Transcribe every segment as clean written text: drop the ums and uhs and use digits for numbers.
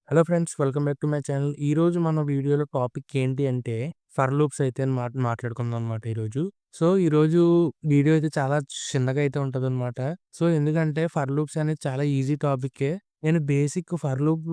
Hello friends, welcome back to my channel. ఈరోజు మన వీడియోలో టాపిక్ ఏంటి అంటే ఫర్ లూప్స్ అయితే మాట్లాడుకుందాం అనమాట ఈరోజు. సో, ఈరోజు వీడియో అయితే చాలా చిన్నగా అయితే ఉంటదనమాట. సో, ఎందుకంటే ఫర్ లూప్స్ అనేది చాలా ఈజీ టాపిక్కే. నేను బేసిక్ ఫర్ లూప్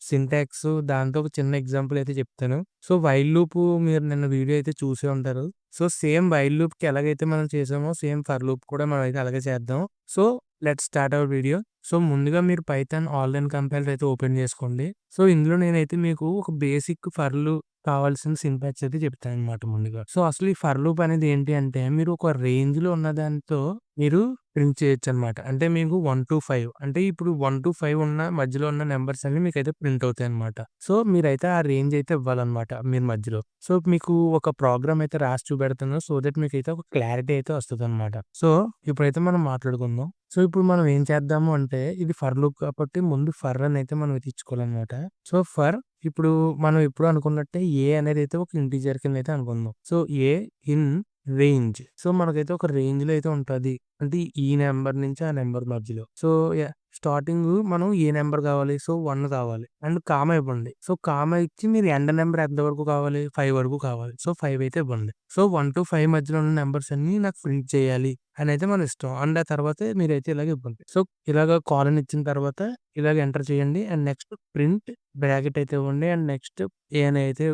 సింటాక్స్ దాంతో ఒక చిన్న ఎగ్జాంపుల్ అయితే చెప్తాను. సో, వైల్ లూప్ మీరు నిన్న వీడియో అయితే చూసే ఉంటారు. సో, సేమ్ వైల్ లూప్‌కి ఎలాగైతే మనం చేసామో సేమ్ ఫర్ లూప్ కూడా మనం అయితే అలాగే చేద్దాం. So, let's start our video. So, ముందుగా మీరు పైథాన్ ఆన్‌లైన్ కంపైలర్ అయితే ఓపెన్ చేసుకోండి. సో, ఇందులో నేనైతే మీకు ఒక బేసిక్ ఫర్ లూప్ కావాల్సిన సింటాక్స్ అయితే చెప్తాననమాట ముందుగా. సో, అసలు ఈ ఫర్ లూప్ అనేది ఏంటి అంటే, మీరు ఒక రేంజ్‌లో ఉన్న దానితో మీరు ప్రింట్ చేయొచ్చనమాట. అంటే మీకు 1-5 అంటే ఇప్పుడు 1-5 ఉన్న మధ్యలో ఉన్న నంబర్స్ అన్నీ మీకైతే ప్రింట్ అవుతాయనమాట. సో, మీరైతే ఆ రేంజ్ అయితే ఇవ్వాలనమాట మీరు మధ్యలో. సో, మీకు ఒక ప్రోగ్రామ్ అయితే రాసి చూపెడతాను. సో దట్ మీకైతే ఒక క్లారిటీ అయితే వస్తదనమాట. సో, ఇప్పుడైతే మనం మాట్లాడుకుందాం. సో, ఇప్పుడు మనం ఏం చేద్దాము అంటే, ఇది ఫర్ లూప్ కాబట్టి ముందు ఫర్ అని అయితే మనం ఎతికించుకోవాలనమాట. సో, ఫర్ ఇప్పుడు మనం ఎప్పుడు అనుకున్నట్టే ఏ అనేది అయితే ఒక ఇంటిజర్ కింద అయితే అనుకుందాం. So, A in range. So, మనకైతే ఒక రేంజ్‌లో అయితే ఉంటది. అంటే ఈ నంబర్ నుంచి ఆ నంబర్ మధ్యలో. సో, స్టార్టింగు మనం ఏ నంబర్ కావాలి? సో, 1 కావాలి. అండ్ కామా ఇవ్వండి. సో, కామా ఇచ్చి మీరు ఎండ్ నంబర్ ఎంత వరకు కావాలి? 5 వరకు కావాలి. సో, 5 అయితే ఇవ్వండి. సో, 1-5 మధ్యలో ఉన్న నంబర్స్ అన్నీ నాకు ప్రింట్ చేయాలి అనైతే మన ఇష్టం. అండ్ ఆ తర్వాతే మీరైతే ఇలాగ ఇవ్వండి. సో, ఇలాగ కాలన్ ఇచ్చిన తర్వాత ఇలాగ ఎంటర్ చేయండి. అండ్ నెక్స్ట్ ప్రింట్ బ్రాకెట్ అయితే ఇవ్వండి. అండ్ నెక్స్ట్ ఏ అయితే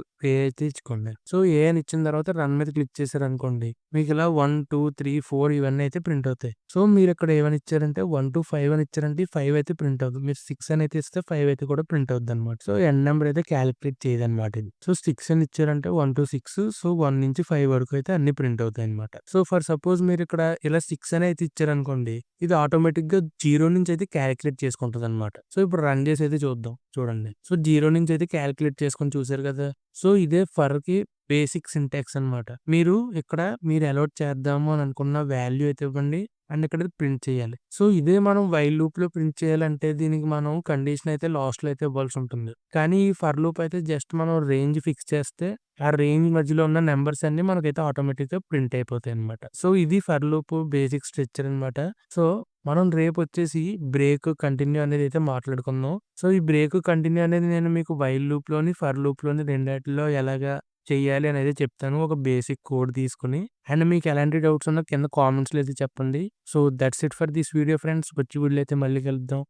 ఇచ్చుకోండి. సో, ఏ అని ఇచ్చిన తర్వాత రన్ మీద క్లిక్ చేశారనుకోండి. మీకు ఇలా 1, 2, 3, 4 ఇవన్నీ అయితే ప్రింట్ అవుతాయి. సో, మీరిక్కడ ఏమని ఇచ్చారంటే 1-5 అని ఇచ్చారంటే 5 అయితే ప్రింట్ అవ్వదు. మీరు 6 అని అయితే ఇస్తే 5 అయితే కూడా ప్రింట్ అవుద్దనమాట. సో, ఎండ్ నంబర్ అయితే కాలిక్యులేట్ చేయదనమాట ఇది. సో, 6 అని ఇచ్చారంటే 1-6 సో, 1 నుంచి 5 వరకు అయితే అన్నీ ప్రింట్ అవుతాయన్నమాట. సో, ఫర్ సపోజ్ మీరిక్కడ ఇలా 6 అని అయితే ఇచ్చారనుకోండి. ఇది ఆటోమేటిక్‌గా 0 నుంచి అయితే కాలిక్యులేట్ చేసుకుంటదనమాట. సో, ఇప్పుడు రన్ చేసి అయితే చూద్దాం. చూడండి. సో, 0 నుంచి అయితే కాలిక్యులేట్ చేసుకొని చూసారు కదా! సో, ఇదే ఫర్‌కి బేసిక్ సింటాక్స్ అనమాట. మీరు అలౌట్ చేద్దాము అని అనుకున్న వాల్యూ అయితే ఇవ్వండి. అండ్ ఇక్కడ ప్రింట్ చేయాలి. సో, ఇదే మనం వైల్ లూప్‌లో ప్రింట్ చేయాలంటే దీనికి మనం కండిషన్ అయితే లాస్ట్‌లో అయితే ఇవ్వాల్సి ఉంటుంది. కానీ ఈ ఫర్ లూప్ అయితే జస్ట్ మనం రేంజ్ ఫిక్స్ చేస్తే ఆ రేంజ్ మధ్యలో ఉన్న నంబర్స్ అన్నీ మనకైతే ఆటోమేటిక్‌గా ప్రింట్ అయిపోతాయన్నమాట. సో, ఇది ఫర్ లూప్ బేసిక్ స్ట్రక్చర్ అనమాట. సో, మనం రేపొచ్చేసి బ్రేక్, కంటిన్యూ అనేది అయితే మాట్లాడుకుందాం. సో, ఈ బ్రేక్, కంటిన్యూ అనేది నేను మీకు వైల్ లూప్‌లోని, ఫర్ లూప్‌లోని రెండిటిలో ఎలాగా చెయ్యాలి అనేది చెప్తాను. ఒక బేసిక్ కోడ్ తీసుకొని. అండ్ మీకు ఎలాంటి డౌట్స్ ఉన్నా కింద కామెంట్స్‌లో అయితే చెప్పండి. So, that's it for this video friends. వచ్చే వీడియోలో అయితే మళ్ళీ కలుద్దాం.